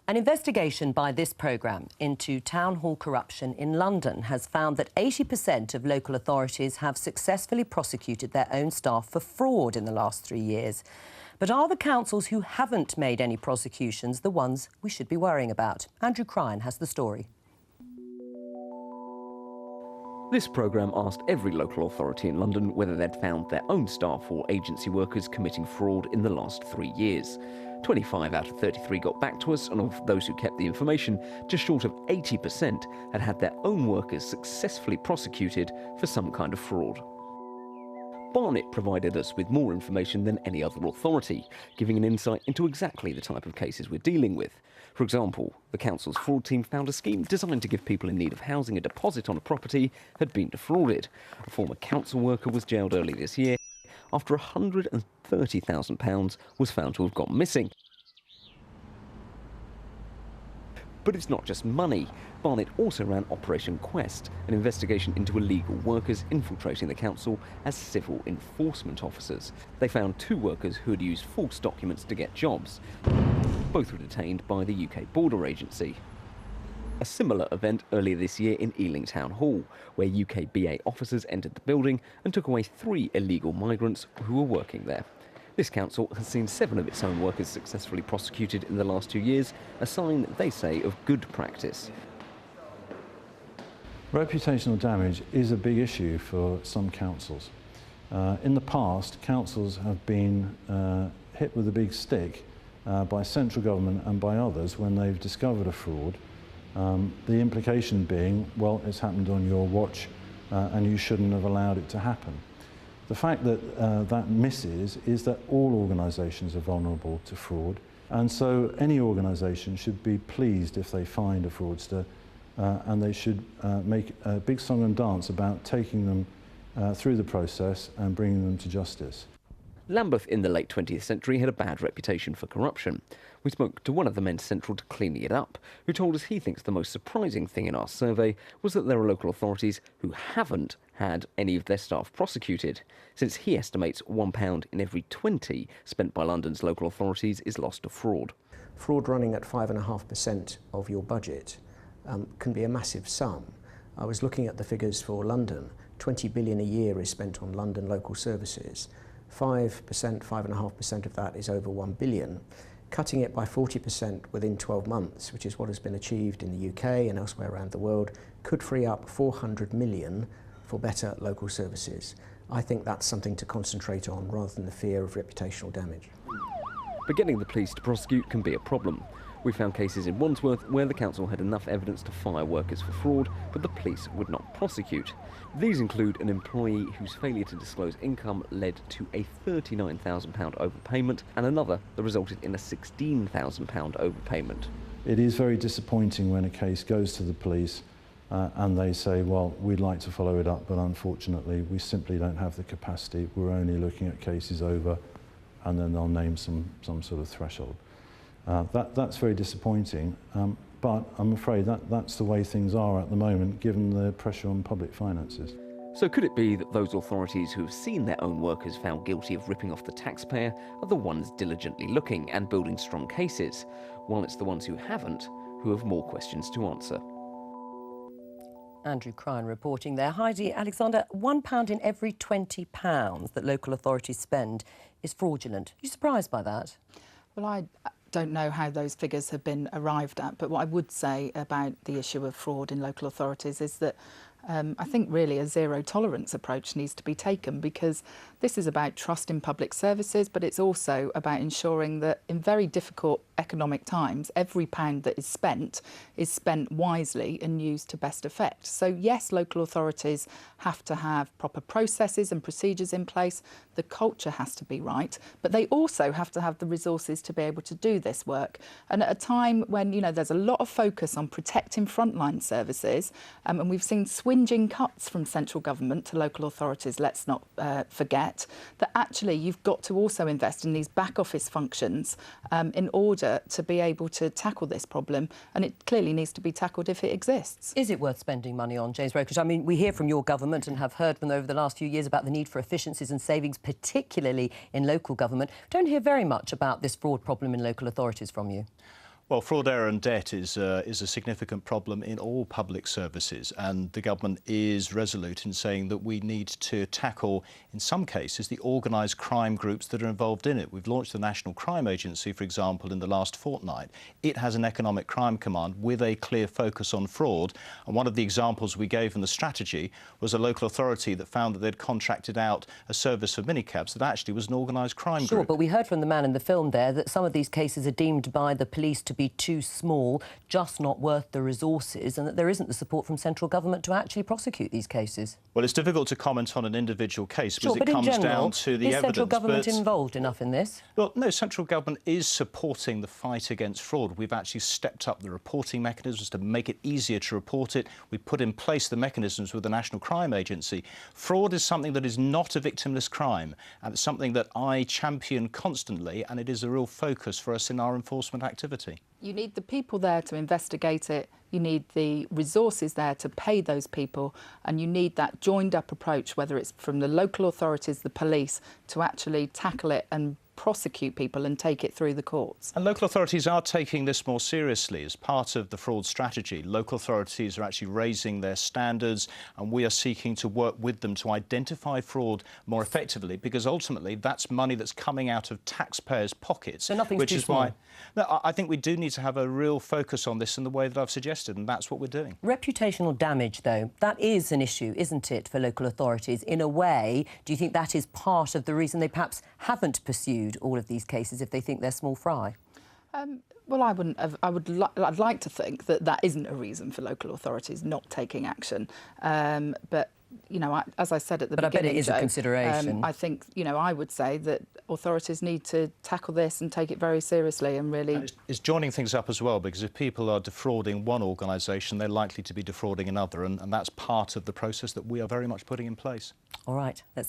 An investigation by this programme into town hall corruption in London has found that 80% of local authorities have successfully prosecuted their own staff for fraud in the last 3 years. But are the councils who haven't made any prosecutions the ones we should be worrying about? Andrew Cryan has the story. This programme asked every local authority in London whether they'd found their own staff or agency workers committing fraud in the last 3 years. 25 out of 33 got back to us, and of those who kept the information, just short of 80% had had their own workers successfully prosecuted for some kind of fraud. Barnet provided us with more information than any other authority, giving an insight into exactly the type of cases we're dealing with. For example, the council's fraud team found a scheme designed to give people in need of housing a deposit on a property had been defrauded. A former council worker was jailed early this year after £130,000 was found to have gone missing. But it's not just money. Barnet also ran Operation Quest, an investigation into illegal workers infiltrating the council as civil enforcement officers. They found 2 workers who had used false documents to get jobs. Both were detained by the UK Border Agency. A similar event earlier this year in Ealing Town Hall, where UK BA officers entered the building and took away 3 illegal migrants who were working there. This council has seen 7 of its own workers successfully prosecuted in the last 2 years, a sign, they say, of good practice. Reputational damage is a big issue for some councils. In the past, councils have been hit with a big stick by central government and by others when they've discovered a fraud. The implication being, well, it's happened on your watch and you shouldn't have allowed it to happen. The fact that that misses is that all organisations are vulnerable to fraud, and so any organisation should be pleased if they find a fraudster, and they should make a big song and dance about taking them through the process and bringing them to justice. Lambeth in the late 20th century had a bad reputation for corruption. We spoke to one of the men central to cleaning it up, who told us he thinks the most surprising thing in our survey was that there are local authorities who haven't had any of their staff prosecuted, since he estimates £1 in every 20 spent by London's local authorities is lost to fraud. Fraud running at 5.5% of your budget can be a massive sum. I was looking at the figures for London. 20 billion a year is spent on London local services. 5.5% of that is over 1 billion. Cutting it by 40% within 12 months, which is what has been achieved in the UK and elsewhere around the world, could free up 400 million for better local services. I think that's something to concentrate on rather than the fear of reputational damage. But getting the police to prosecute can be a problem. We found cases in Wandsworth where the council had enough evidence to fire workers for fraud, but the police would not prosecute. These include an employee whose failure to disclose income led to a £39,000 overpayment, and another that resulted in a £16,000 overpayment. It is very disappointing when a case goes to the police and they say, well, we'd like to follow it up, but unfortunately we simply don't have the capacity. We're only looking at cases over, and then they'll name some sort of threshold. That's very disappointing, but I'm afraid that's the way things are at the moment, given the pressure on public finances. So could it be that those authorities who have seen their own workers found guilty of ripping off the taxpayer are the ones diligently looking and building strong cases, while it's the ones who haven't who have more questions to answer? Andrew Cryan reporting there. Heidi, Alexander, £1 in every £20 that local authorities spend is fraudulent. Are you surprised by that? Well, I don't know how those figures have been arrived at, but what I would say about the issue of fraud in local authorities is that I think really a zero tolerance approach needs to be taken, because this is about trust in public services, but it's also about ensuring that in very difficult economic times, every pound that is spent wisely and used to best effect. So yes, local authorities have to have proper processes and procedures in place. The culture has to be right, but they also have to have the resources to be able to do this work. And at a time when, you know, there's a lot of focus on protecting frontline services, and we've seen swinging cuts from central government to local authorities, let's not forget that actually you've got to also invest in these back office functions in order to be able to tackle this problem, and it clearly needs to be tackled if it exists. Is it worth spending money on, James Brokers? I mean, we hear from your government and have heard from over the last few years about the need for efficiencies and savings, particularly in local government. Don't hear very much about this fraud problem in local authorities from you. Well, fraud, error and debt is a significant problem in all public services, and the government is resolute in saying that we need to tackle, in some cases, the organised crime groups that are involved in it. We've launched the National Crime Agency, for example, in the last fortnight. It has an economic crime command with a clear focus on fraud, and one of the examples we gave in the strategy was a local authority that found that they'd contracted out a service for minicabs that actually was an organised crime group. Sure, but we heard from the man in the film there that some of these cases are deemed by the police to be too small, just not worth the resources, and that there isn't the support from central government to actually prosecute these cases. Well, it's difficult to comment on an individual case because Sure, it comes down to the is evidence. central government involved enough in this? Well, no, central government is supporting the fight against fraud. We've actually stepped up the reporting mechanisms to make it easier to report it. We've put in place the mechanisms with the National Crime Agency. Fraud is something that is not a victimless crime, and it's something that I champion constantly, and it is a real focus for us in our enforcement activity. You need the people there to investigate it, you need the resources there to pay those people, and you need that joined-up approach, whether it's from the local authorities, the police, to actually tackle it and prosecute people and take it through the courts. And local authorities are taking this more seriously as part of the fraud strategy. Local authorities are actually raising their standards, and we are seeking to work with them to identify fraud more effectively, because ultimately that's money that's coming out of taxpayers' pockets. So nothing's too small. No, I think we do need to have a real focus on this in the way that I've suggested, and that's what we're doing. Reputational damage, though, that is an issue, isn't it, for local authorities? In a way, do you think that is part of the reason they perhaps haven't pursued all of these cases if they think they're small fry? Well, I wouldn't have. I'd like to think that that isn't a reason for local authorities not taking action. But you know, as I said at the beginning, I bet it is Joe, a consideration. I think, you know, I would say that authorities need to tackle this and take it very seriously and really. And it's joining things up as well, because if people are defrauding one organisation, they're likely to be defrauding another, and that's part of the process that we are very much putting in place. All right, let's